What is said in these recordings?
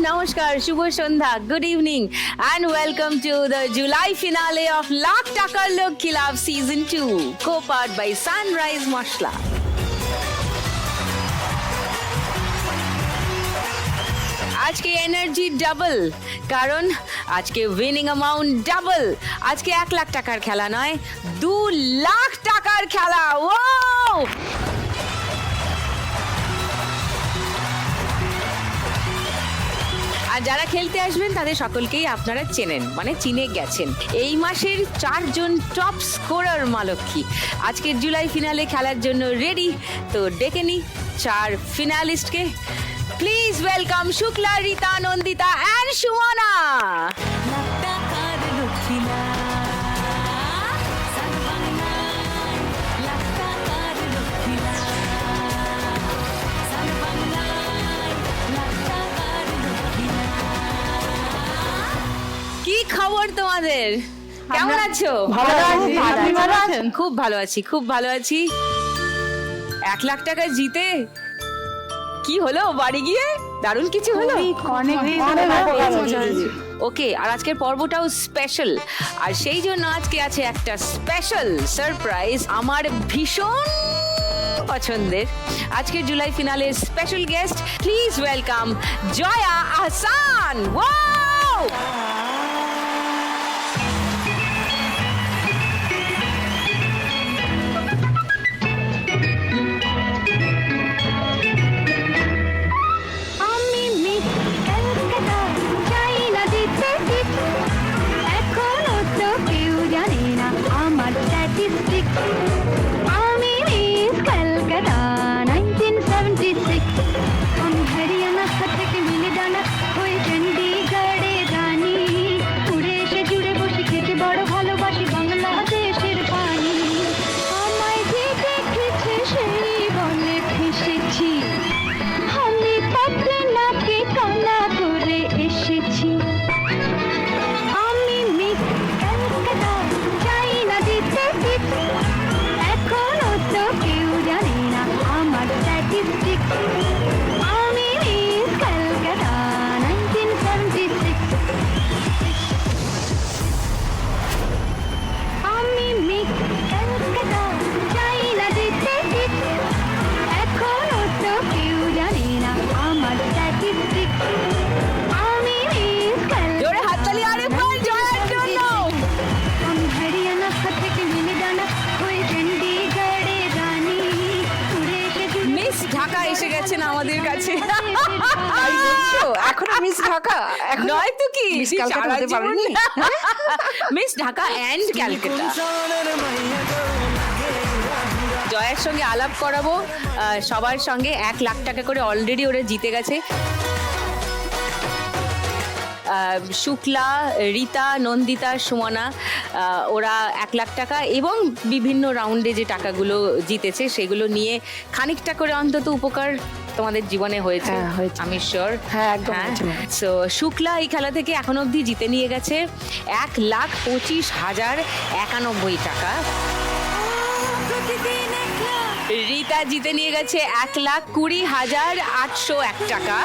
Namaskar, Shubho Shandha, good evening and welcome to the July finale of Lakh Taka Lok Khilaf Season 2, co-powered by Sunrise Moshla. আজকে energy double, কারণ আজকে winning amount double. আজকে 1 লাখ টাকার খেলা নয়, 2 লাখ টাকার খেলা। ও আর যারা খেলতে আসবেন তাদের সকলকেই আপনারা চেনেন, মানে চিনে গেছেন। এই মাসের 4 জন টপ স্কোরার মা লক্ষ্মী আজকের জুলাই ফিনালে খেলার জন্য রেডি। তো ডেকে নি 4 ফিনালিস্টকে। Please welcome Shukla, Rita, Nandita and Sumana. কি খবর তোমাদের? কেমন আছো? খুব ভালো আছি, খুব ভালো আছি। 1 লাখ টাকা জিতে কি হলো বাড়ি গিয়ে? দারুণ কিছু হলো? ওকে, আর আজকের পর্বটাও স্পেশাল, আর সেই জন্য আজকে আছে একটা স্পেশাল সারপ্রাইজ আমার ভীষণ পছন্দের। আজকের জুলাই ফিনালের special guest, please welcome Jaya Ahsan. Wow! আমাদের কাছে এখনো মিস ঢাকা নয় তো কি, মিস ঢাকা অ্যান্ড ক্যালকাটা। জয়ের সঙ্গে আলাপ করাবো সবার সঙ্গে। 1 লাখ টাকা করে অলরেডি ওরা জিতে গেছে। শুক্লা, রীতা, নন্দিতা, সুমনা, ওরা 1 লাখ টাকা এবং বিভিন্ন রাউন্ডে যে টাকাগুলো জিতেছে সেগুলো নিয়ে খানিকটা করে অন্তত উপকার তোমাদের জীবনে হয়েছে, আমি শিওর। হ্যাঁ, সো শুক্লা এই খেলা থেকে এখন অবধি জিতে নিয়ে গেছে 1,25,091 টাকা। রীতা জিতে নিয়ে গেছে 1,20,801 টাকা।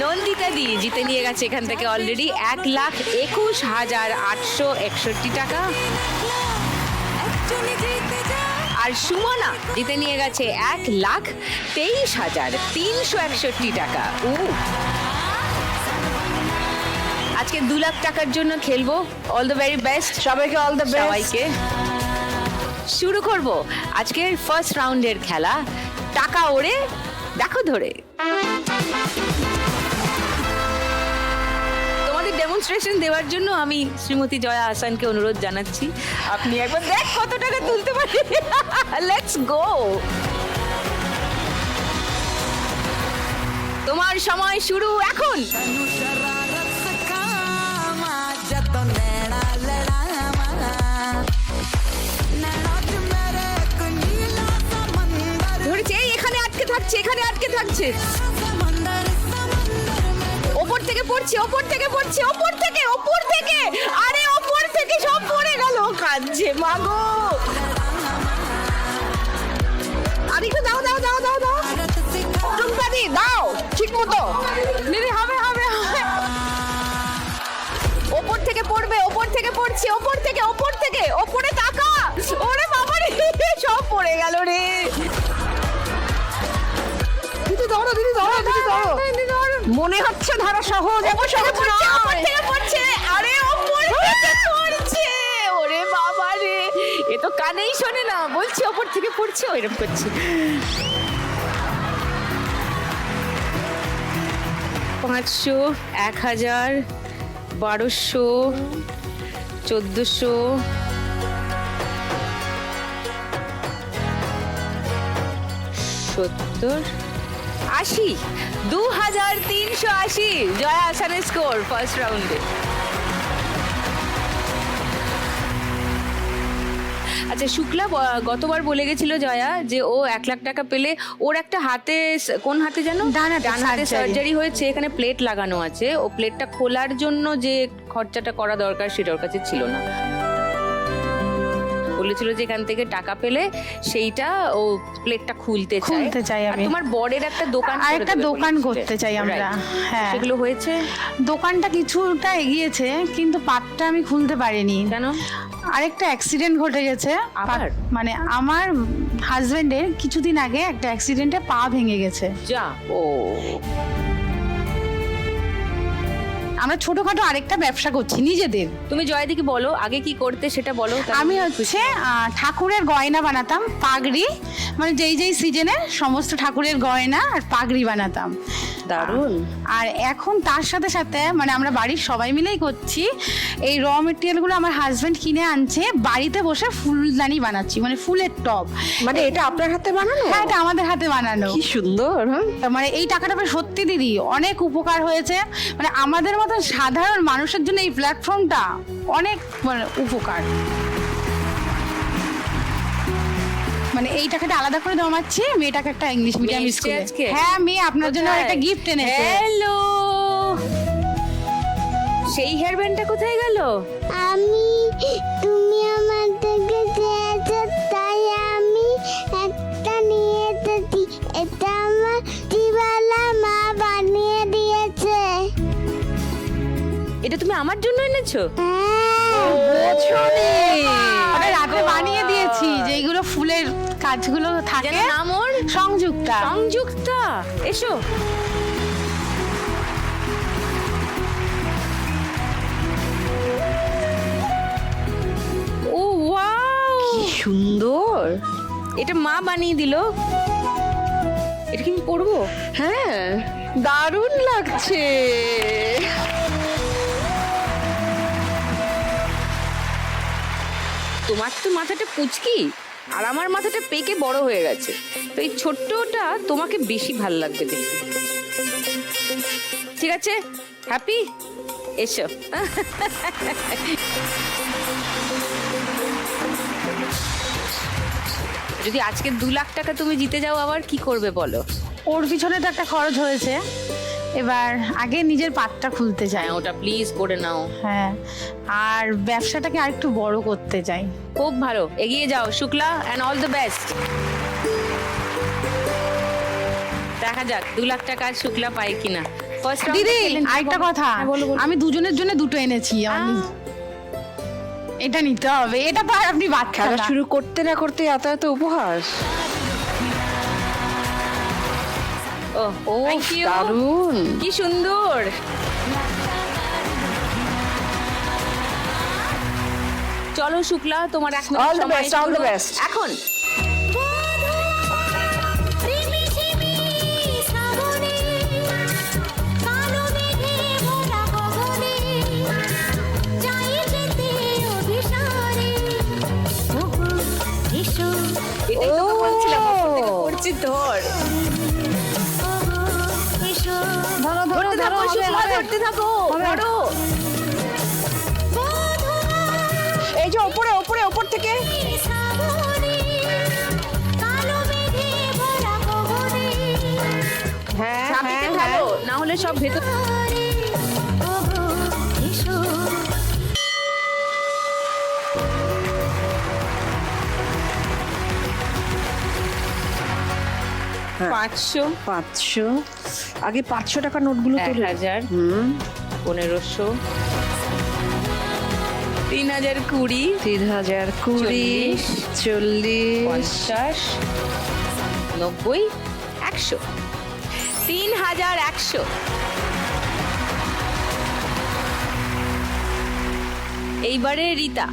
নন্দিতা দি জিতে নিয়ে গেছে এখান থেকে অলরেডি 1,21,861 টাকা। আর সুমনা জিতে নিয়ে গেছে 1,23,361 টাকা। আজকে 2 লাখ টাকার জন্য খেলবো। অল দ্য ভেরি বেস্ট সবাইকে, অল দ্য বেস্ট সবাইকে। শুরু করব আজকের ফার্স্ট রাউন্ডের খেলা। টাকা ওড়ে দেখো ধরে। তোমাদের ডেমনস্ট্রেশন দেওয়ার জন্য আমি শ্রীমতী জয়া আহসানকে অনুরোধ জানাচ্ছি, আপনি একবার দেখ কত টাকা তুলতে পারি। Let's go. তোমার সময় শুরু এখন। ধরেছে, এখানে আটকে থাকছে, এখানে আটকে থাকছে। ওপর থেকে পড়ছে, ওপর থেকে পড়ছে, ওপর থেকে, ওপর থেকে, আরে ওপর থেকে সব পড়ে গেল। কাঁদছে মাগো। আর একটু দাও দাও দাও দাও দাও। পারবো তো? দিদি হবে হবে হবে। ওপর থেকে পড়বে, ওপর থেকে পড়ছে, ওপর থেকে ওপরে তাকা। ওরে বাবা রে, সব পড়ে গেল রে। দিদি ধরো, দিদি ধরো, দিদি ধরো। মনে হচ্ছে ধরা সহজ, এত সহজ নয়। ওপর থেকে পড়ছে, আরে ওপর থেকে পড়ছে। ওরে বাবা রে, এ তো কানেই শোনে না, বলছি ওপর থেকে পড়ছে, ওইরকম করছে। 500, 1000, 1200, 1400, 70, 80, 2380 জয়া আসানের স্কোর ফার্স্ট রাউন্ডে। আচ্ছা, শুক্লা গতবার বলে গেছিল জয়া যে ও 1 লাখ টাকা পেলে ওর একটা হাতে, কোন হাতে যেন ডান হাতে সার্জারি হয়েছে, এখানে প্লেট লাগানো আছে, ও প্লেটটা খোলার জন্য যে খরচাটা করা দরকার সেটা ওর কাছে ছিল না। বলেছিল যে এখান থেকে টাকা পেলে সেইটা ও প্লেটটা খুলতে চাই। আমি তোমার বরের একটা দোকান, আর একটা দোকান করতে চাই আমরা। হ্যাঁ, সেগুলো হয়েছে। দোকানটা কিছুটা এগিয়েছে, কিন্তু পাটটা আমি খুলতে পারিনি। কেন? আরেকটা অ্যাক্সিডেন্ট ঘটে গেছে। আবার? মানে আমার হাজবেন্ডের কিছুদিন আগে একটা অ্যাক্সিডেন্টে পা ভেঙে গেছে। যা, ও আমরা ছোটখাটো আরেকটা ব্যবসা করছি নিজেদের। তুমি জয়দিকে বলো আগে কি করতে সেটা বলো। আমি হচ্ছে ঠাকুরের গয়না বানাতাম, পাগড়ি, মানে যেই যেই সিজনে সমস্ত ঠাকুরের গয়না আর পাগড়ি বানাতাম। দারুণ। আর এখন তার সাথে সাথে মানে আমরা বাড়ির সবাই মিলেই করছি, এই র মেটেরিয়ালগুলো আমার হাজবেন্ড কিনে আনছে, বাড়িতে বসে ফুলদানি বানাচ্ছি, মানে ফুলের টব। মানে এটা আপনার হাতে বানানো? হ্যাঁ, এটা আমাদের হাতে বানানো। কি সুন্দর। হ্যাঁ, মানে এই টাকাটা পেয়ে সত্যি দিদি অনেক উপকার হয়েছে। মানে আমাদের মতন সাধারণ মানুষের জন্য এই প্ল্যাটফর্মটা অনেক মানে উপকার। মানে এই টাকাটা আলাদা করে জমাচ্ছি, মেয়েটাকে একটা ইংলিশ মিডিয়াম মেয়ে এসছে স্কুলে। আজকে? হ্যাঁ, মেয়ে আপনার জন্য কোথায়? একটা গিফট এনেছে। হ্যালো, সেই হেয়ার ব্যান্ডটা কোথায় গেল? তুমি আমার থেকে চেয়েছো তাই আমি একটা নিয়ে এসেছি। এটা আমার দিবালা মা বানিয়ে দিয়েছে। এটা তুমি আমার জন্য এনেছো? ওটা রাতে বানিয়ে দিয়েছি, যেগুলো ফুলের কাজগুলো থাকে। যেন নাম ওর? সংযুক্তা। সংযুক্তা, এসো। ও ওয়াও, কি সুন্দর। এটা মা বানিয়ে দিল। এটা কি আমি পরবো? হ্যাঁ, দারুণ লাগছে। তোমার তো মাথাটা পুচকি আর আমার মাথাটা পেকে বড় হয়ে গেছে, তো এই ছোট্টটা তোমাকে বেশি ভাল লাগবে দেখতে। ঠিক আছে, হ্যাপি, এসো। যদি আজকে 2 লাখ টাকা তুমি জিতে যাও আবার কি করবে বলো? ওর পিছনে তো একটা খরচ হয়েছে, এবার আগে নিজের পাটটা খুলতে চাই। হ্যাঁ, ওটা প্লিজ করে নাও। হ্যাঁ, আর ব্যবসাটাকে আরেকটু বড় করতে চাই। খুব ভালো, এগিয়ে যাও Shukla, and all the best. দেখা যাক 2 লাখ টাকা আজ শুক্লা পাই কিনা। ফার্স্ট দিদি আরেকটা কথা, আমি দুজনের জন্য দুটো এনেছি। এটা নিতে হবে, এটা তো আর আপনি বাচ্চা খেলা না। শুরু করতে না করতে এত এত উপহার। ও থ্যাংক ইউ, দারুণ। কি সুন্দর। চলো শুক্লা, তোমার এক মিনিট All the সময় best, all the শুরু। best. এখন এটাই তো বলছিলাম, ওপর থেকে পড়ছি ধর। ধরো ধরো ধরতে ধরো, থাকো হবে, শুক্লা, হবে। ধরতে থাকো, ধরো। এই যে ওপরে ওপরে ওপর থেকে। হ্যাঁ চাবিতে হ্যাঁ ঢালো, না হলে সব ভেতর। হ্যাঁ। 500, 500, আগে 500 টাকার নোটগুলো তো 1000, 1500, 3020, 3020, 40, 50, 90, 100, 3100। এইবারে রীতা,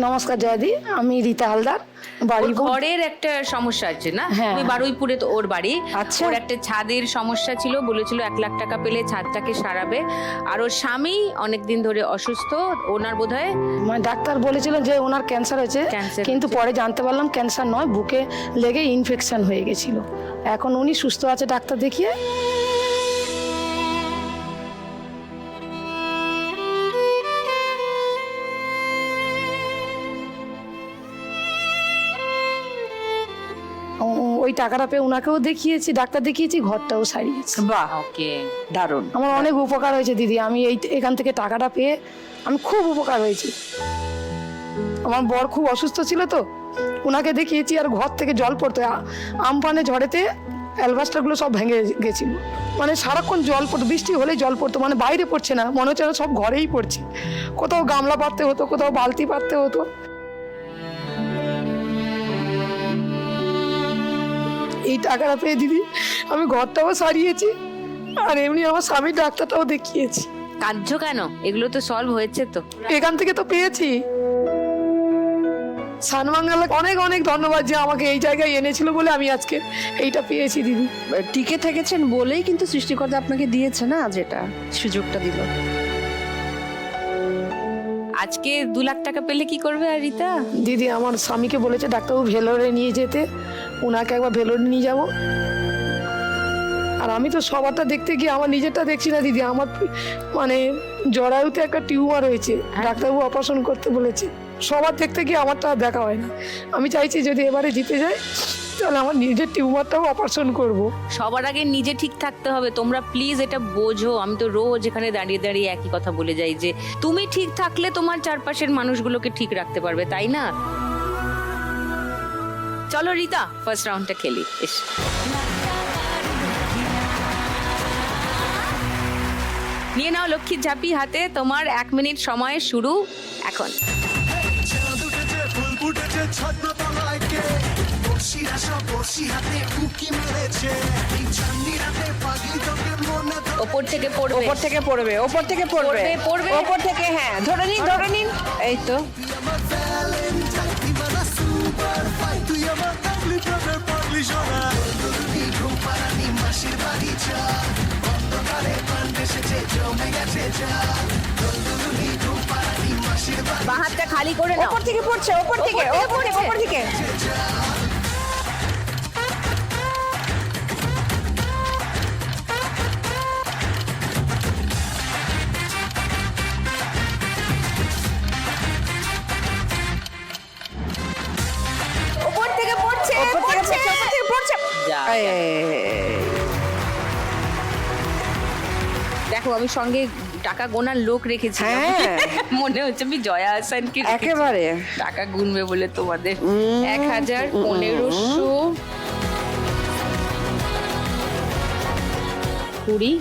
নমস্কার জয়দি, আমি রীতা হালদার, ওর বারুইপুর। ঘরের একটা সমস্যা আছে না? হ্যাঁ। ওই বারুইপুরে তো ওর বাড়ি। আচ্ছা। ওর একটা ছাদের সমস্যা ছিল, বলেছিল 1 লাখ টাকা পেলে ছাদটাকে সারাবে। আর ওর স্বামী অনেকদিন ধরে অসুস্থ, ওনার বোধহয় মানে ডাক্তার বলেছিল যে ওনার ক্যান্সার হয়েছে, ক্যান্সার কিন্তু হয়েছে। পরে জানতে পারলাম ক্যান্সার নয়, বুকে লেগে ইনফেকশন হয়ে গেছিল। এখন উনি সুস্থ আছে ডাক্তার দেখিয়ে। ওই টাকাটা পেয়ে ওনাকেও দেখিয়েছি, ডাক্তার দেখিয়েছি, ঘরটাও সারিয়েছি। বাহ, ওকে। দারুণ। আমার অনেক উপকার হয়েছে দিদি, আমি এখান থেকে টাকাটা পেয়ে আমি খুব উপকার হয়েছি। আমার বর খুব অসুস্থ ছিল তো, ওনাকে দেখিয়েছি, আর ঘর থেকে জল পড়তো, আমপানে ঝড়েতে অ্যালবাস্টারগুলো সব ভেঙে গেছিল, মানে সারাক্ষণ জল পড়তো, বৃষ্টি হলেই জল পড়তো, মানে বাইরে পড়ছে না, মনে হচ্ছে সব ঘরেই পড়ছে। কোথাও গামলা পাততে হতো, কোথাও বালতি পাততে হতো। এই টাকাটা পেয়ে দিদি আমি ঘরটাও সারিয়েছি, আর এমনি আমার স্বামীর ডাক্তারটাও দেখিয়েছি। কাঁদছো কেন? এগুলো তো সলভ হয়েছে তো। এখান থেকে তো পেয়েছি। সানবাংলা অনেক অনেক ধন্যবাদ যে আমাকে এই জায়গায় এনেছিল বলে আমি আজকে এইটা পেয়েছি দিদি। টিকে থেকেছেন বলেই কিন্তু সৃষ্টিকর্তা আপনাকে দিয়েছে না, যেটা সুযোগটা দিল। আজকে 2 লাখ টাকা পেলে কি করবে আর রীতা? দিদি আমার স্বামীকে বলেছে ডাক্তারবাবু ভেলোরে নিয়ে যেতে, ওনাকে একবার ভেলোরে নিয়ে যাব। আর আমি তো সবারটা দেখতে গিয়ে আমার নিজেরটা দেখছি না দিদি, আমার মানে জরায়ুতে একটা টিউমার হয়েছে, ডাক্তারবাবু অপারেশন করতে বলেছে। সবার দেখতে গিয়ে আমারটা আর দেখা হয় না। আমি চাইছি যদি এবারে জিতে যাই তাহলে আমার নিজের টিউমারটাও অপারেশন করব। সবার আগে নিজে ঠিক থাকতে হবে। তোমরা প্লিজ এটা বোঝো। আমি তো রোজ এখানে দাঁড়িয়ে দাঁড়িয়ে একই কথা বলে যাই যে তুমি ঠিক থাকলে তোমার চারপাশের মানুষগুলোকে ঠিক রাখতে পারবে, তাই না? চলো রীতা, ফার্স্ট রাউন্ডটা খেলি। এস, নিয়ে নাও লক্ষ্মীর ঝাঁপি হাতে। তোমার 1 মিনিট সময় শুরু এখন। চাঁদ উঠেছে, ফুল ফুটেছে, ছদ্ম তলায় কে? বর্ষিরা সব বর্ষি হাতে উকি মেরেছে, এই চাঁদনি রাতে পাগলি তোকে মনে ধরে। ওপর থেকে পড়বে, ওপর থেকে পড়বে, ওপর থেকে পড়বে, পড়বে। ওপর থেকে, হ্যাঁ, ধরে নিন, ধরে নিন, এই তো। তুই আমার ভ্যালেন্টাইন, দিবানা সুপার ফাইন, তুই আমার পাগলি প্রেমের পাগলি সোনা। দুলদুলি ঘুমপাড়ানি মাসির বাড়ি চল, অন্ধকারে প্রাণ ভেসেছে, জমে গেছে জাল। দুলদুলি ঘুমপাড়ানি মাসির বাড়ি বাঁ হাতটা খালি করে নাও। ওপর থেকে পড়ছে, ওপর থেকে, ওপর থেকে, ওপর থেকে। ওপর থেকে পড়ছে, ওপর থেকে পড়ছে, ওপর থেকে পড়ছে। যা, এই, দেখো আমি সঙ্গে টাকা গোনার লোক রেখেছি। হ্যাঁ। মনে হচ্ছে আমি জয়া হাসানকে রেখেছি। একেবারে। টাকা গুনবে বলে তোমাদের। 1000, 1500, 20,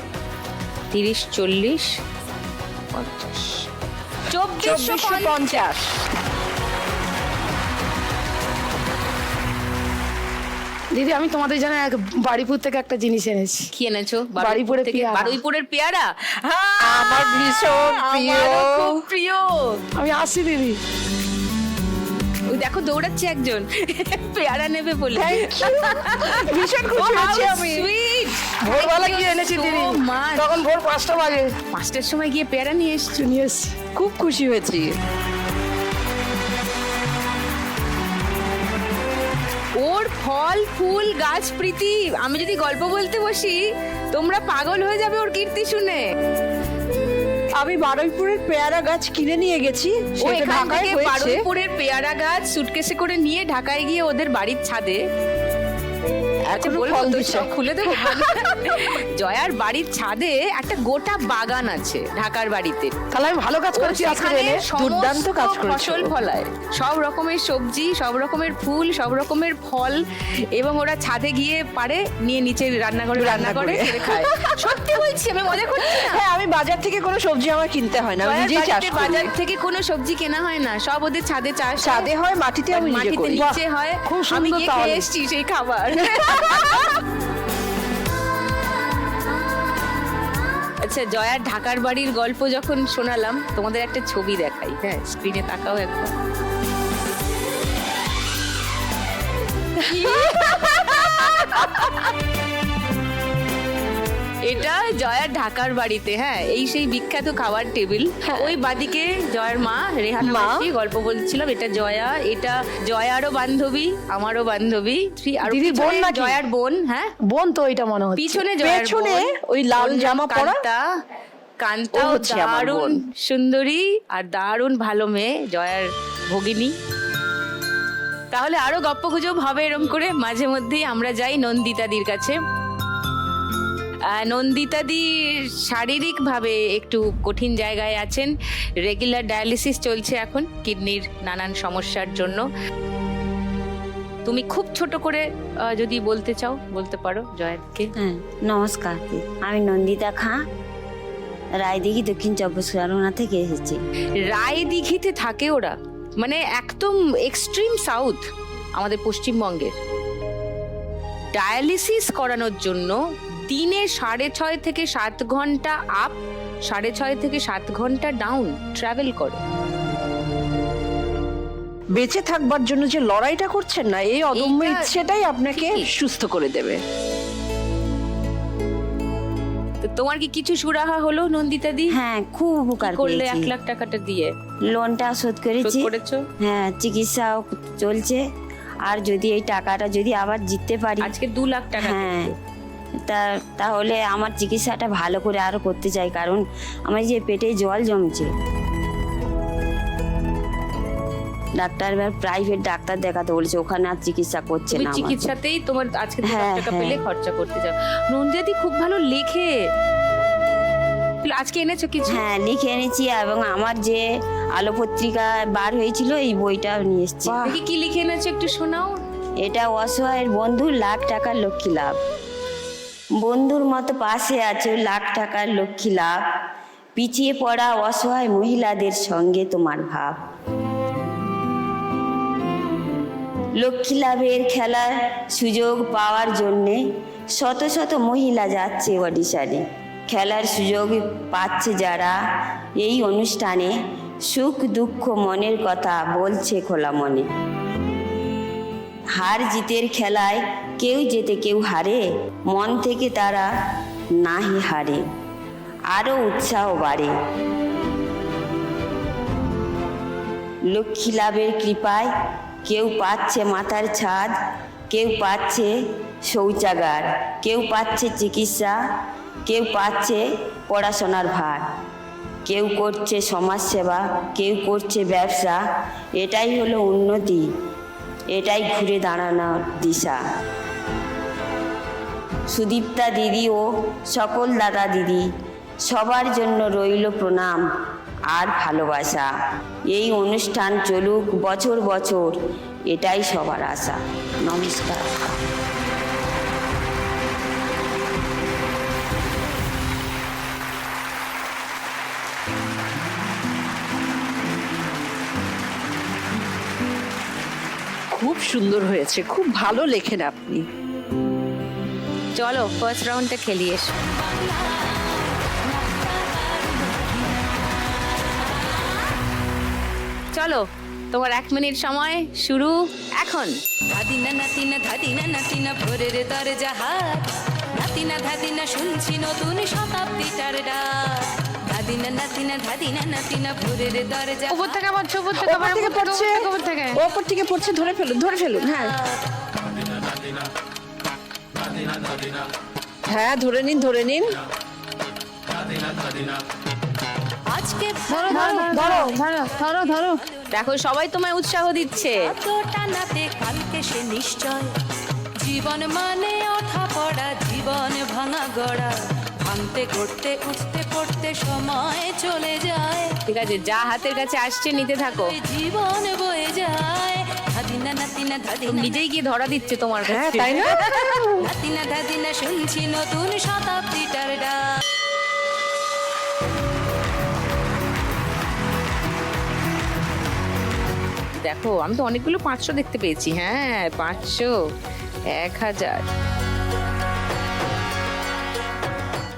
30, 40, 50, 2450। দিদি আমি তোমাদের জন্য বাড়িপুর থেকে একটা জিনিস এনেছি। কি এনেছো? বারুইপুরের থেকে? পেয়ারা। বারুইপুরের পেয়ারা। হ্যাঁ, আমার ভীষণ প্রিয়। আমারও খুব প্রিয়। আমি আসছি দিদি। ওই দেখো দৌড়াচ্ছে একজন পেয়ারা নেবে বলে। ভীষণ খুশি হচ্ছি আমি। সুইট। ভোরবেলা কি এনেছি দিদি, তখন ভোর 5টা বাজে 5টার সময় গিয়ে পেয়ারা নিয়ে এসছো। নিয়ে এসছি। খুব খুশি হয়েছি। ওর ফল ফুল গাছ প্রীতি। আমি যদি গল্প বলতে বসি তোমরা পাগল হয়ে যাবে ওর কীর্তি শুনে। আমি বারুইপুরের পেয়ারা গাছ কিনে নিয়ে গেছি, ও সেটা এখান ঢাকায় থেকে হয়েছে। বারুইপুরের পেয়ারা গাছ সুটকেসে করে নিয়ে ঢাকায় গিয়ে ওদের বাড়ির ছাদে আচ্ছা, এখনো বলবো ফল তো, দিচ্ছে। সব খুলে দেবো। জয়ার বাড়ির ছাদে একটা গোটা বাগান আছে ঢাকার বাড়িতে। তাহলে আমি ভালো কাজ ও করেছি আজকে সেখানে এনে। দুর্দান্ত কাজ সমস্ত করেছো। ফসল ফলায়, সব রকমের সবজি, সব রকমের ফুল, সব রকমের ফল, এবং ওরা ছাদে গিয়ে পারে নিয়ে নিচে রান্নাঘরে রান্না করে করে। খেয়ে খায়। সত্যি বলছি, আমি মজা করছি না। হ্যাঁ, আমি বাজার থেকে কোনো সবজি আমার কিনতে হয় না, আমি জয়ার নিজেই চাষ বাড়িতে করি। বাজার থেকে কোনো সবজি কেনা হয় না, সব ওদের ছাদে চাষ হয়। ছাদে হয়, মাটিতে আমি নিজে মাটিতে করি। নিচে হয়। খুব সুন্দর আমি গিয়ে তাহলে। খেয়ে এসেছি সেই খাবার। আচ্ছা, জয়ার ঢাকার বাড়ির গল্প যখন শোনালাম, তোমাদের একটা ছবি দেখাই। হ্যাঁ, স্ক্রিনে তাকাও একবার। এটা জয়ার ঢাকার বাড়িতে। হ্যাঁ, এই সেই বিখ্যাত খাবার টেবিল। ওই বাদিকে জয়ার মা রেহানা মা। মাসি গল্প বলছিলাম। এটা জয়া, এটা জয়ারও বান্ধবী, আমারও বান্ধবী। আর দিদির বোন পিছনে নাকি? জয়ার বোন। হ্যাঁ, বোন তো এটা মনে হচ্ছে। পিছনে জয়ার পেছনে বোন, ওই লাল ওর নাম জামা পরা? কান্তা ও হচ্ছে আমার দারুণ বোন। সুন্দরী আর দারুণ ভালো মেয়ে, জয়ার ভগিনী। তাহলে আরো গপ্পগুজব হবে এরম করে মাঝে মধ্যেই। আমরা যাই নন্দিতাদির কাছে। নন্দিতাদি শারীরিকভাবে একটু কঠিন জায়গায় আছেন। রেগুলার ডায়ালিসিস চলছে এখন কিডনির নানান সমস্যার জন্য। তুমি খুব ছোট করে যদি বলতে চাও বলতে পারো জয়াকে। হ্যাঁ, নমস্কার। আমি নন্দিতা খাঁ, রায়দিঘি দক্ষিণ চব্বিশ পরগনা থেকে এসেছি। রায়দিঘিতে থাকে ওরা, মানে একদম এক্সট্রিম সাউথ আমাদের পশ্চিমবঙ্গের। ডায়ালিসিস করানোর জন্য দিনে 6.5 থেকে 7 ঘন্টা আপ, 6.5 থেকে 7 ঘন্টা ডাউন ট্রাভেল করে। বেঁচে থাকবার জন্য যে লড়াইটা করছেন না, এই অদম্য এইটা ইচ্ছেটাই আপনাকে ঠিকই। সুস্থ করে দেবে। তো তোমার কি কিছু সুরাহা হলো নন্দিতাদি? হ্যাঁ, খুব উপকার করলে পেয়েছি। 1 লাখ টাকাটা দিয়ে লোনটা শোধ শোধ করেছি। করেছো? হ্যাঁ, চিকিৎসাও চলছে। আর যদি এই টাকাটা যদি আবার জিততে পারি, আজকে 2 লাখ টাকা হ্যাঁ, কিন্তু। তাহলে আমার চিকিৎসাটা ভালো করে আরো করতে চাই, কারণ আমার যে পেটে জল জমছে। ডাক্তার এবার প্রাইভেট ডাক্তার দেখাতে বলেছে, ওখানে আর চিকিৎসা করছে তুমি না আমার। চিকিৎসাতেই তোমার আজকে 2 লাখ হ্যাঁ, টাকা হ্যাঁ। পেলে খরচা করতে যাও। নন্দিতাদি খুব ভালো লেখে। আজকে এনেছো কিছু? হ্যাঁ, লিখে এনেছি, এবং আমার যে আলো পত্রিকা বার হয়েছিল এই বইটা নিয়ে এসেছি। দেখি কি লিখে এনেছো, একটু শোনাও। এটা অসহায়ের বন্ধু, লাখ টাকার লক্ষ্মী লাভ। বন্ধুর মতো পাশে আছো, লাখ টাকার লক্ষ্মী লাভ। পিছিয়ে পড়া অসহায় মহিলাদের সঙ্গে তোমার ভাব। লক্ষ্মী লাভের খেলার সুযোগ পাওয়ার জন্যে শত শত মহিলা যাচ্ছে অডিশনে। খেলার সুযোগ পাচ্ছে যারা এই অনুষ্ঠানে, সুখ দুঃখ মনের কথা বলছে খোলা মনে। হার জিতের খেলায় কেউ জেতে কেউ হারে, মন থেকে তারা নাহি হারে, আরো উৎসাহ বাড়ে। লক্ষ্মী লাভের কৃপায় কেউ পাচ্ছে মাথার ছাদ, কেউ পাচ্ছে শৌচাগার, কেউ পাচ্ছে চিকিৎসা, কেউ পাচ্ছে পড়াশোনার ভার, কেউ করছে সমাজসেবা, কেউ করছে ব্যবসা। এটাই হলো উন্নতি, এটাই ঘুরে দাঁড়ানোর দিশা। সুদীপ্তা দিদি ও সকল দাদা দিদি সবার জন্য রইল প্রণাম আর ভালোবাসা। এই অনুষ্ঠান চলুক বছর বছর, এটাই সবার আশা। নমস্কার। খুব সুন্দর হয়েছে, খুব ভালো লেখেন আপনি। চলো ফার্স্ট রাউন্ডটা খেলি এসো। চলো, তোমার 1 মিনিট সময় শুরু এখন। ধাদিনা নাতিনা ধাদিনা নাতিনা ভোরের দরজা হাট, নাতিনা ধাদিনা শুনছি নতুন শতাব্দীটার ডাক। ধাদিনা নাতিনা ধাদিনা নাতিনা ভোরের দরজা উপর থেকে পড়ছে, উপর থেকে ওপর থেকে পড়ছে, উপর থেকে। ওপর থেকে পড়ছে, ধরে ফেলুন, ধরে ফেলুন। হ্যাঁ হ্যাঁ, ধরে নিন, ধরে নিন। আজকে ধরো ধরো ধরো ধরো ধরো ধরো। দেখো সবাই তোমায় উৎসাহ দিচ্ছে। টানাতে কালকে সে নিশ্চয় জীবন মানে গড়া জীবন ভাঙা গড়া, ভাঙতে করতে উঠতে পড়তে সময় চলে যায়, ঠিক আছে, যা হাতের কাছে আসছে নিতে থাকো। ওই জীবন বয়ে যায়। ধাদিনা নাতিনা ধাদিনা নিজেই গিয়ে ধরা দিচ্ছে তোমার হ্যাঁ কাছে। তাই না? নাতিনা ধাদিনা শুনছি নতুন শতাব্দীটার ডাক। দেখো আমি তো অনেকগুলো 500 দেখতে পেয়েছি। হ্যাঁ 500, 1000,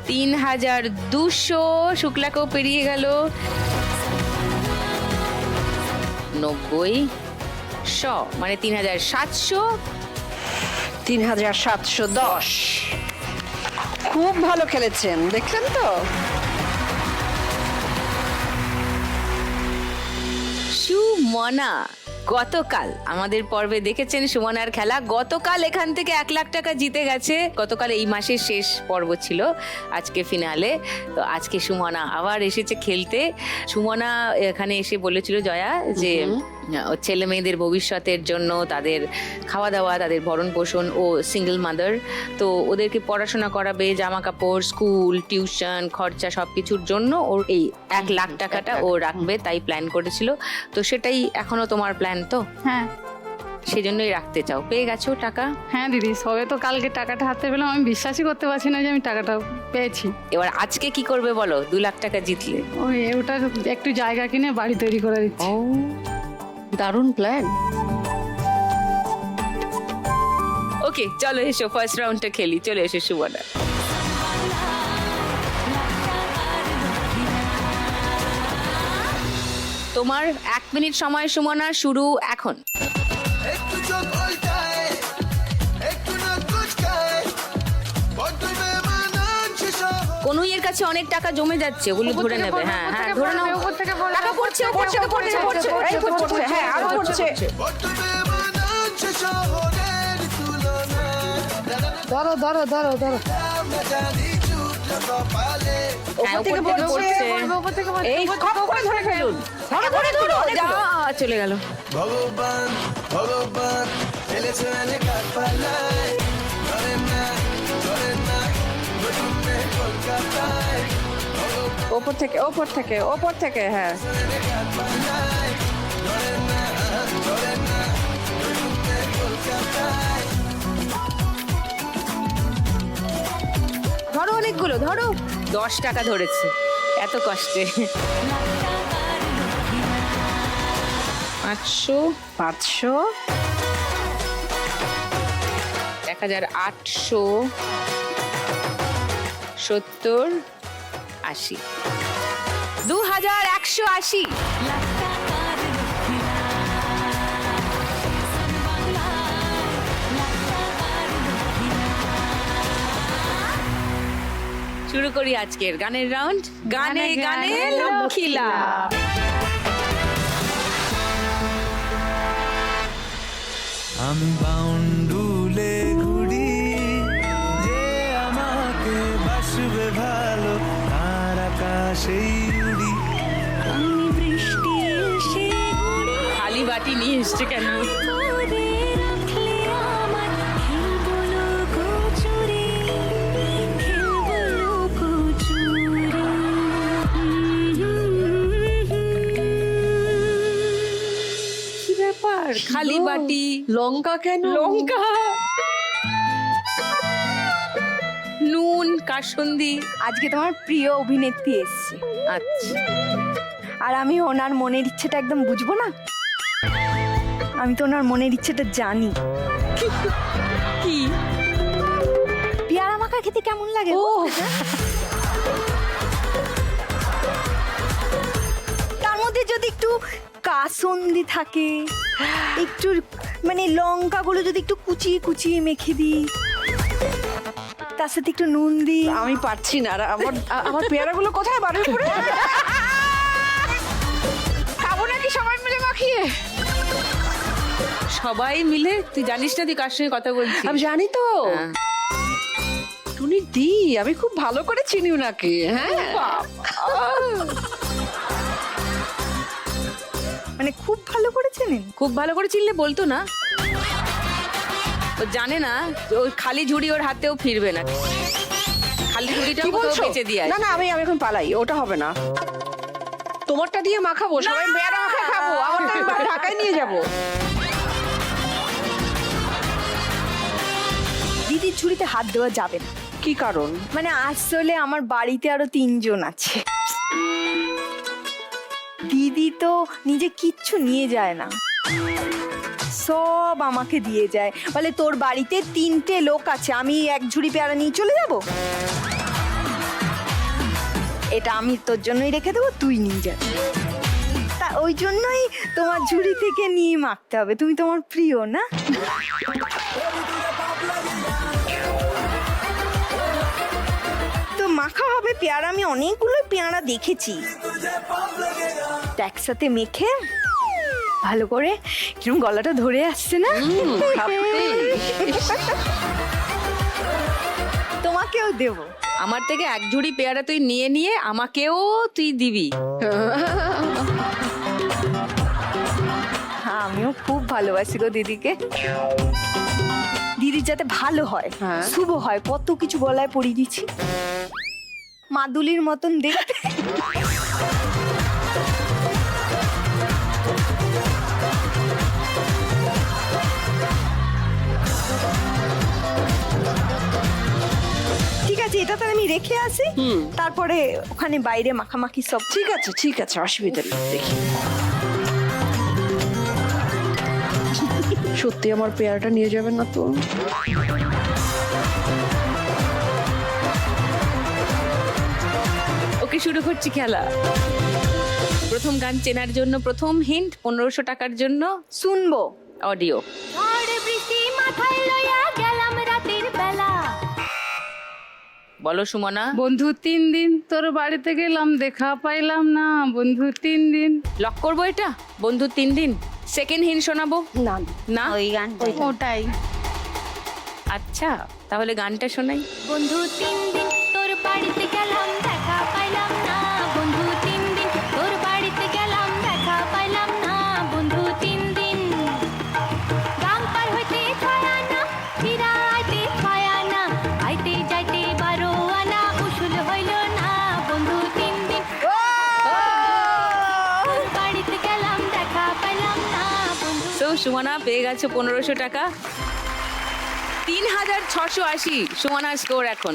3200, শুক্লাকেও পেরিয়ে গেল। 90, 100, মানে 3700। 3710। খুব ভালো খেলেছেন, দেখলেন তো? সুমনা গতকাল আমাদের পর্বে দেখেছেন সুমনার খেলা। গতকাল এখান থেকে 1 লাখ টাকা জিতে গেছে। গতকাল এই মাসের শেষ পর্ব ছিল, আজকে ফিনালে। তো আজকে সুমনা আবার এসেছে খেলতে। সুমনা এখানে এসে বলেছিল জয়া যে ওর ছেলে মেয়েদের ভবিষ্যতের জন্য, তাদের খাওয়া দাওয়া, তাদের ভরণ পোষণ, ও সিঙ্গেল মাদার, তো ওদেরকে পড়াশোনা করাবে, জামা কাপড়, স্কুল, টিউশন, খরচা সবকিছুর জন্য ওর এই 1 লাখ টাকাটা ও রাখবে, তাই প্ল্যান করেছিল। তো সেটাই এখনো তোমার প্ল্যান তো? হ্যাঁ সেজন্যই রাখতে চাও। পেয়ে গেছো টাকা? হ্যাঁ দিদি, সবে তো কালকে টাকাটা হাতে পেলাম, আমি বিশ্বাসই করতে পারছি না যে আমি টাকাটা পেয়েছি। এবার আজকে কি করবে বলো, 2 লাখ টাকা জিতলে? ওই ওটা একটু জায়গা কিনে বাড়ি তৈরি করে দিচ্ছি। দারুণ প্ল্যান। ওকে চলো এসো, ফার্স্ট রাউন্ডটা খেলি। চলে এসো সুমনা। তোমার 1 মিনিট সময় সুমনা, শুরু এখন। একটু চোখ উল্টায়, একটু নাক কুচকায়, বড্ড বেমানান সে শহর। কনুইয়ের কাছে অনেক টাকা জমে যাচ্ছে, ওগুলো ধরে নেবে। হ্যাঁ হ্যাঁ ধরে নাও। টাকা পড়ছে, পড়ছে, পড়ছে, পড়ছে, এই পড়ছে, হ্যাঁ আরো পড়ছে। বড্ড বেমানান সে শহরের তুলনায়। ধরো ধরো ধরো ধরো। আমরা জানি ছুটলো কপালে। হ্যাঁ, থেকে উপর থেকে পড়ছে। পড়ছে। এই খপ করে ধরে ফেলুন। ধরো ধরে ধরো। যা, চলে গেল। ভগবান ভগবান ফেলেছে কাঠ পালায়, ধরে না ধরে না নতুনে কলকাতায়। ওপর থেকে ওপর থেকে ওপর থেকে, হ্যাঁ কাঠ পালায়, ধরে না ধরে না নতুনে কলকাতায়। ধরো অনেকগুলো, ধরো। 10 টাকা ধরেছে এত কষ্টে। 500, 500, 1800, 70, 80, 2180। শুরু করি আজকের গানের রাউন্ড। গানে গানে লক্ষ্মী লাভ। আমি বাউন্ডুলে ঘুরি, যে আমাকে বাসবে ভালো তার আকাশেই উড়ি। আমি বৃষ্টি এসে ঘুরে খালি বাটি নিয়ে এসছে কেন? করে রাখলে আমার খেলবো লুকোচুরি, খেলবো লুকোচুরি। কি ব্যাপার, খালি বাটি, লঙ্কা কেন? লঙ্কা, নুন, কাসুন্দি। আজকে তোমার প্রিয় অভিনেত্রী এসছে, আচ্ছা, আর আমি ওনার মনের ইচ্ছেটা একদম বুঝবো না? আমি তো ওনার মনের ইচ্ছেটা জানি। কি? পেয়ারা মাখা খেতে কেমন লাগে? তার মধ্যে যদি একটু কাসুন্দি থাকে, একটু মানে লঙ্কাগুলো যদি একটু কুচিয়ে কুচিয়ে মেখে দিই, তার সাথে একটু নুন দিই। আমি পারছি না, আর আমার পেয়ারাগুলো কোথায় বাড়ির উপরে? খাবো নাকি সবাই মিলে মাখিয়ে? সবাই মিলে? তুই জানিস না তুই কার সঙ্গে কথা বলছিস? আমি জানি তো, হ্যাঁ। টুনি দি, আমি খুব ভালো করে চিনি ওনাকে। হ্যাঁ মানে খুব ভালো করে চেনেন? খুব ভালো করে চিনলে বলতো না। ও জানে না ওই খালি ঝুড়ি ওর হাতেও ফিরবে না, খালি ঝুড়িটা কি বলছো? বেঁচে দিয়ে না না, আমি এখন পালাই, ওটা হবে না। তোমারটা দিয়ে মাখাবো, সবাই বেড়া মাখা খাবো, আমারটা আমি ঢাকায় নিয়ে যাবো। দিদির ঝুড়িতে হাত দেওয়া যাবে না। কি কারণ? মানে আসলে আমার বাড়িতে আরো 3 জন আছে। দিদি তো নিজে কিচ্ছু নিয়ে যায় না, সব আমাকে দিয়ে যায়। বলে তোর বাড়িতে 3টে লোক আছে, আমি এক ঝুড়ি পেয়ারা নিয়ে চলে যাব? এটা আমি তোর জন্যই রেখে দেবো, তুই নিয়ে যাবি। তা ওই জন্যই তোমার ঝুড়ি থেকে নিয়ে মাখতে হবে, তুমি তোমার প্রিয় না? তো মাখা হবে পেয়ারা, আমি অনেকগুলো পেয়ারা দেখেছি। একসাথে মেখে ভালো করে, কিরকম গলাটা ধরে আসছে না? তোমাকেও দেব। আমার থেকে এক ঝুড়ি পেয়ারা তুই নিয়ে নিয়ে আমাকেও তুই দিবি। হ্যাঁ, আমিও খুব ভালোবাসি গো দিদিকে। দিদির যাতে ভালো হয়, শুভ হয়, কত কিছু গলায় পরিয়ে দিচ্ছি, মাদুলির মতন দেখতে। ঠিক আছে, এটা তো আমি রেখে আসি, তারপরে ওখানে বাইরে মাখামাখি সব। ঠিক আছে ঠিক আছে, অসুবিধা নেই। দেখি সত্যি আমার পেয়ারাটা নিয়ে যাবেন না তো? ওকে, শুরু করছি খেলা। প্রথম গান চেনার জন্য প্রথম হিন্ট, 1500 টাকার জন্য শুনবো অডিও। বলো সুমনা। বন্ধু 3 দিন তোর বাড়িতে গেলাম, দেখা পাইলাম না বন্ধু 3 দিন। লক করবো এটা, বন্ধু 3 দিন। সেকেন্ড হিন্ট শোনাবো? না না, ওই গানটা ওটাই। আচ্ছা তাহলে গানটা শোনাই। বন্ধু 3 দিন তোর বাড়িতে গেলাম, দেখা পাইলাম না বন্ধু 3 দিন তোর বাড়িতে গেলাম, দেখা পাইলাম না বন্ধু 3 দিন। গ্রাম পার হইতে ছায়া না, ফিরা আইতে ছায়া না, আইতে যাইতে 12 আনা, উসুল হইল না বন্ধু 3 দিন। তোর বাড়িতে গেলাম, দেখা পাইলাম না বন্ধু। তো সুমনা পেয়ে গেছে 1500 টাকা। 3680 সুমনা স্কোর এখন।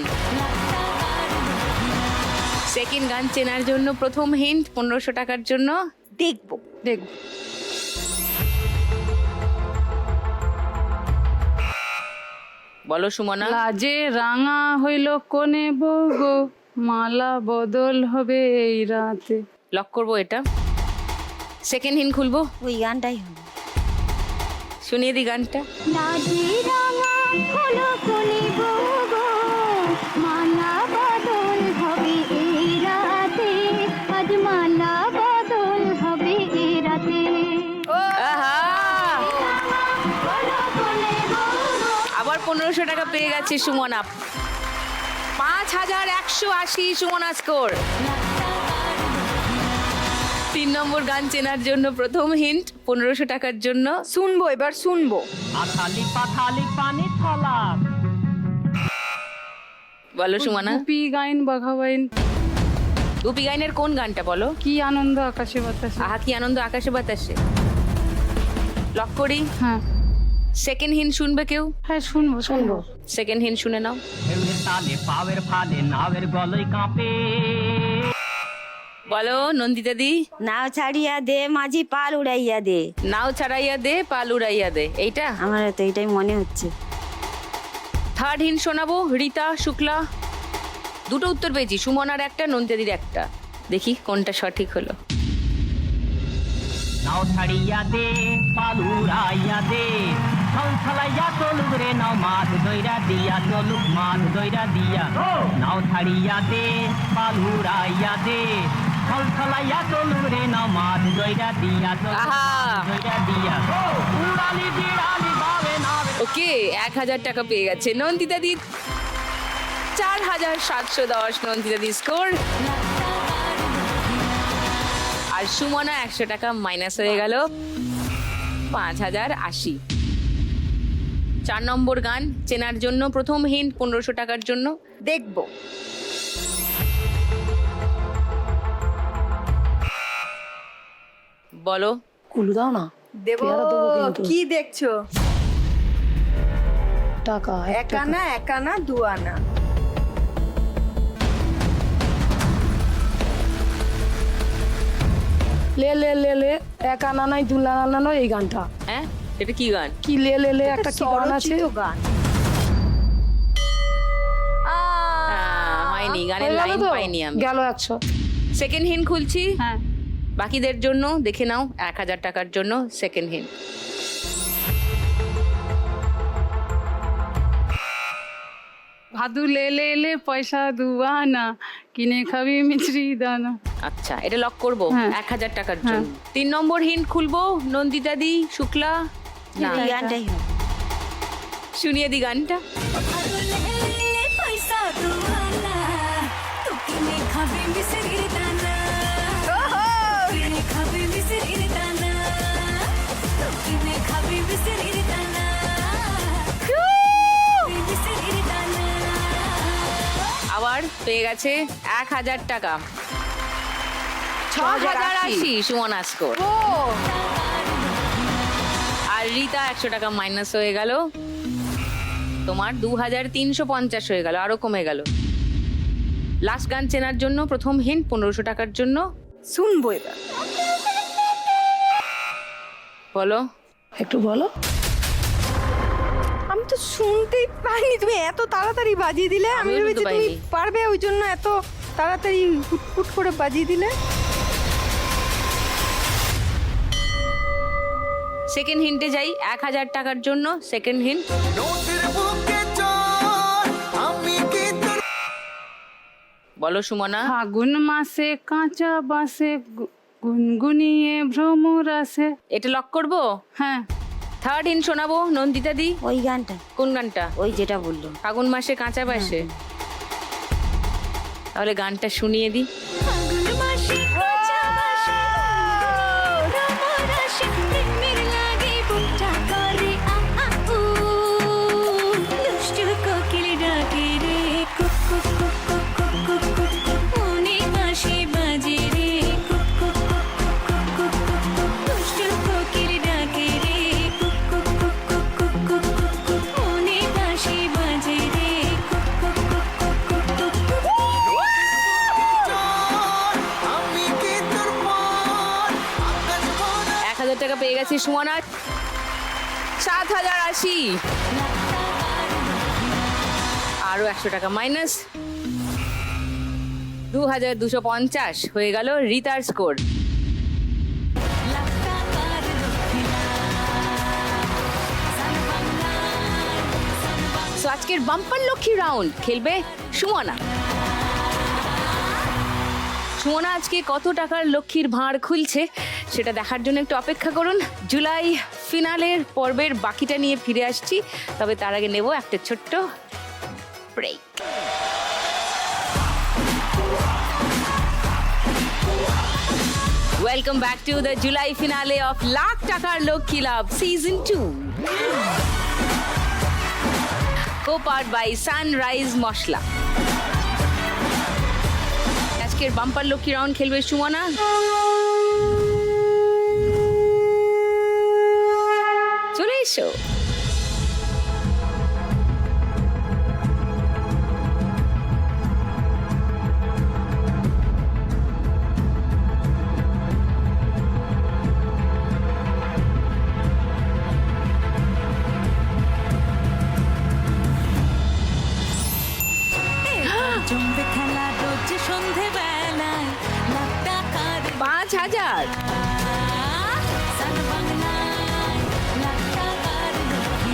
সেকেন্ড গান চেনার জন্য প্রথম হিন্ট 1500 টাকার জন্য দেখবো। দেখ বলো সুমনা। লাজে রাঙা হইল কোনে বউ গো, মালা বদল হবে এই রাতে। লক করবো এটা। সেকেন্ড হিন্ট খুলবো, ওই গানটাই হবে। শুনিয়ে দি গানটা। লাজে রাঙা হলো কোনে বউ গো, মালা বদল হবে এই রাতে, আজ মালা বদল হবে এই রাতে। আহা! আবার 1500 টাকা পেয়ে গেছে সুমনা। 5180 সুমনা স্কোর। 3 নম্বর গান চেনার জন্য প্রথম হিন্ট 1500 টাকার জন্য শুনবো, এবার শুনবো। বলো সুমনা। গুপি গাইন বাঘাবাইন। গুপি গাইনের কোন গানটা বলো? কি আনন্দ আকাশে বাতাসে। আহা কি আনন্দ আকাশে বাতাসে। লক করি। হ্যাঁ সেকেন্ড হিন্ট শুনবে কেউ? হ্যাঁ, শুনবো শুনবো। সেকেন্ড হিন্ট শুনে নাও। বলো নন্দিতা দি। নাও ছাড়িয়া দে মাঝি, পাল উড়াইয়া দে। নাও ছাড়াইয়া দে পাল উড়াইয়া দে, এইটা? আমার তো এটাই মনে হচ্ছে। থার্ড হিন্ট শোনাবো, রীতা শুক্লা। দুটো উত্তর পেয়েছি, সুমনার একটা, নন্দিতাদির একটা। দেখি কোনটা সঠিক হলো। নাও ছাড়িয়া দে পালুরাইয়া দে, ছল ছলাইয়া চলুক রে নাও মাছ দইরা দিয়া, চলুক মাছ দইরা দিয়া। নাও ছাড়িয়া দে পালুরাইয়া দে, ছল ছলাইয়া চলুক রে নাও মাছ দইরা দিয়া, চলুক আহা! মাছ দইরা দিয়া। উড়ালি বিড়ালি বাবে নাবে। ওকে, 1000 টাকা পেয়ে গেছে নন্দিতাদি। 4710 নন্দিতাদি স্কোর। আর সুমনা 100 টাকা মাইনাস হয়ে গেল, 5080। 4 নম্বর গান চেনার জন্য প্রথম হিন্ট 1500 টাকার জন্য। দেখবো। বলো। কুলু দাও না, দেবো। পেয়ারা দেবো কিন্তু। কি দেখছো? টাকা, 1 এক টাকা। আনা, 1 আনা, 2 আনা। লে লে লে লে, 1 আনা নাই 2 আনা নয়, এই গানটা হ্যাঁ, এটা কি গান? কি লে লে লে একটা কি গান আছে? স্বরচিত গান। হয়নি, গানের হয়ে গেল লাইন তো? পাইনি আমি। গেল 100। সেকেন্ড হিন্ট খুলছি হ্যাঁ। বাকিদের জন্য, দেখে নাও 1000 টাকার জন্য সেকেন্ড হিন্ট। ভাদু লে লে লে পয়সা দুয়ানা, কিনে খাবি মিছরি দানা। আচ্ছা, এটা লক করবো হ্যাঁ। 1000 টাকার জন্য। 3 নম্বর হিন্ট খুলবো নন্দিতা দি, শুক্লা। না, এই গানটাই হবে। শুনিয়ে দি গানটা। পয়সা দুয়ানা, তো কিনে খাবি মিছরির দানা, কিনে খাবি মিছরির দানা, তো কিনে খাবি মিছরির দানা, মিছরির দানা। আবার পেয়ে গেছে 1000 টাকা। 6080 সুমনা স্কোর। আর রীতা 100 টাকা মাইনাস হয়ে গেল। তোমার 2350 হয়ে গেল, আরো কমে গেল। লাস্ট গান চেনার জন্য প্রথম হিন্ট 1500 টাকার জন্য। শুনবো এবার। বলো। একটু বলো। আমি তো শুনতেই পাইনি, তুমি এত তাড়াতাড়ি বাজিয়ে দিলে। আমি আমিও শুনতে ভেবেছি তুমি পাইনি। পারবে, ওই জন্য এত তাড়াতাড়ি হুটফুট করে বাজিয়ে দিলে। সেকেন্ড হিন্টে যাই 1000 টাকার জন্য সেকেন্ড হিন্ট। নদীর বুকে চল, আমি কি তোর বলো সুমনা। ফাগুন মাসে কাঁচা বাসে গুনগুনিয়ে ভ্রমর আসে। এটা লক করবো। হ্যাঁ। থার্ড হিন্ট শোনাবো নন্দিতা দি। ওই গানটা, কোন গানটা? ওই যেটা বললো। ফাগুন মাসে কাঁচা বাসে। তাহলে গানটা শুনিয়ে দি। ফাগুন মাসে কাঁচা বাসে, ভ্রমর আসে, প্রেমের লাগে বুকটা করে আ আ উ, দুষ্টু কোকিল ডাকে রে cook cook cook cook cook cook cook cook, মনে বাঁশি বাজে রে cook cook cook cook cook cook cook, দুষ্টু কোকিল ডাকে রে cook cook cook cook cook cook cook cook, মনে বাঁশি বাজে রে cook cook cook cook cook cook cook. আমি কি তোর মন, আকাশ ভরা 1000 টাকা পেয়ে গেছি সুমনা। 7080। আরো 100 টাকা মাইনাস, 2250 হয়ে গেল রিতার স্কোর। সো আজকের বাম্পার লক্ষ্মী রাউন্ড খেলবে সুমনা। সুমনা আজকে কত টাকার লক্ষ্মীর ভাঁড় খুলছে সেটা দেখার জন্য একটু অপেক্ষা করুন। জুলাই ফিনালের পর্বের বাকিটা নিয়ে ফিরে আসছি, তবে তার আগে নেব একটা ছোট্ট break. Welcome back to the July finale of lakh টাকার লক্ষ্মী লাভ season 2, co-powered by Sunrise masala. আজকের বাম্পার লক্ষ্মী রাউন্ড খেলবে সুমনা। চলে এসো। জমবে খেলা রোজ সন্ধে বেলায়, লাখ টাকার 5000। সান বাংলায়, লাখ টাকার লক্ষ্মী।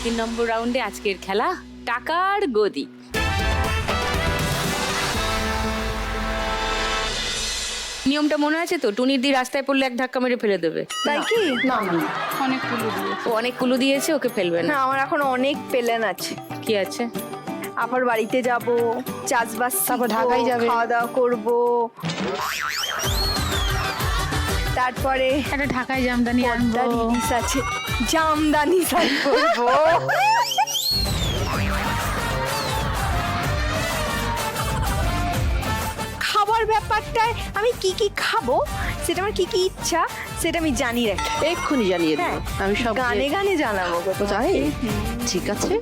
3 নম্বর রাউন্ডে আজকের খেলা টাকার গদি। নিয়মটা মনে আছে তো? টুনির দি রাস্তায় পড়লে এক ধাক্কা মেরে ফেলে দেবে। তাই কি? না না না। অনেক কুলু দিয়ে। ও অনেক কুলু দিয়েছে, ওকে ফেলবে না, না। আমার এখন অনেক প্ল্যান আছে। কি আছে? আবার বাড়িতে যাব, চাষবাস তারপর শিখবো, ঢাকায় যাবে। খাওয়া দাওয়া করবো, তারপরে একটা ঢাকায় জামদানি আনবো। রিলিজ আছে। জামদানি শাড়ি পরবো। খাবার ব্যাপারটায় আমি কি কি খাবো, সেটা আমার কি কি ইচ্ছা, সেটা আমি জানি রাখি। এক্ষুনি জানিয়ে দেবো, আমি সব গানে গানে জানাবো গো তোমায়। তাই? ঠিক আছে।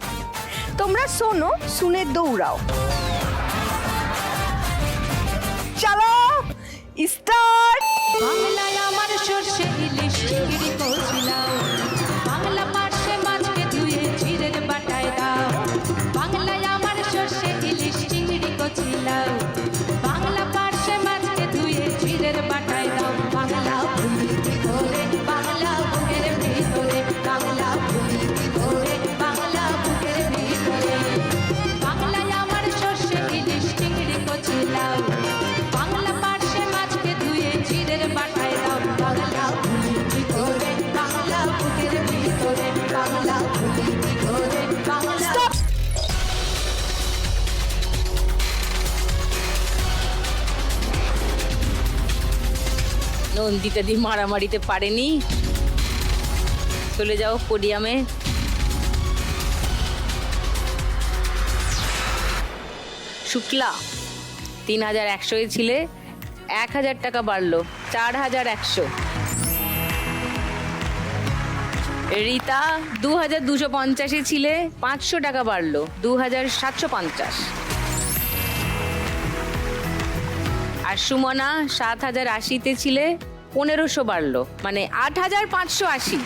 তোমরা শোনো, শুনে দৌড়াও। চলো স্টার্ট। বাংলায় আমার সর্ষে ইলিশ চিংড়ি কচলাও, বাংলা পার্শ্বে মাছকে ধুয়ে জিরের বাটায় দাও। বাংলায় আমার সর্ষে ইলিশ চিংড়ি কচলাও, বাংলা পার্শ্বে মাছকে ধুয়ে জিরের বাটায় দাও। বাংলা ভুলির ভিতরে, বাংলা বুকের ভিতরে, বাংলা ভুলির ভিতরে, বাংলা বুকের ভিতরে। বাংলায় আমার সর্ষে ইলিশ চিংড়ি কচলাও, বাংলা পার্শ্বে মাছকে ধুয়ে জিরের বাটায় দাও। বাংলা ভুলির ভিতরে, বাংলা বুকের ভিতরে, বাংলা ভুলির ভিতরে, বাংলা। নন্দিতা দি মারামারিতে পারেনি, চলে যাও পোডিয়ামে। শুক্লা 3100 ছিলে, 1000 টাকা বাড়লো, 4100। রীতা 2250 ছিলে, 500 টাকা বাড়লো, 2750। আর সুমনা 7080 ছিলে, 1500 বাড়লো, মানে 8580।